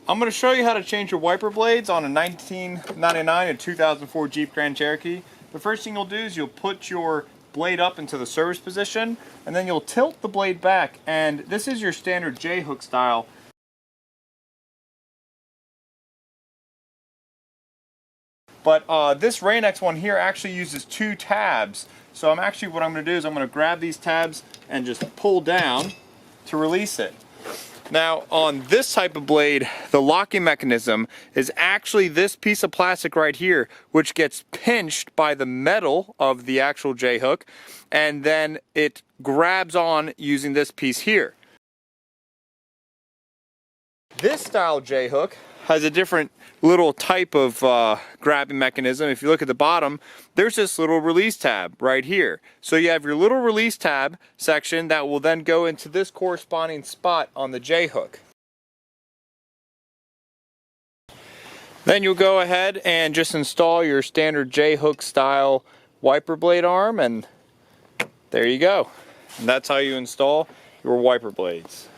I'm going to show you how to change your wiper blades on a 1999 and 2004 Jeep Grand Cherokee. The first thing you'll do is you'll put your blade up into the service position, and then you'll tilt the blade back, and this is your standard JHook style. But this Rain-X one here actually uses 2 tabs. So what I'm going to do is I'm going to grab these tabs and just pull down to release it. Now on this type of blade, the locking mechanism is actually this piece of plastic right here, which gets pinched by the metal of the actual JHook, and then it grabs on using this piece here. This style JHook has a different little type of grabbing mechanism. If you look at the bottom, there's this little release tab right here. So you have your little release tab section that will then go into this corresponding spot on the JHook. Then you'll go ahead and just install your standard JHook style wiper blade arm, and there you go. And that's how you install your wiper blades.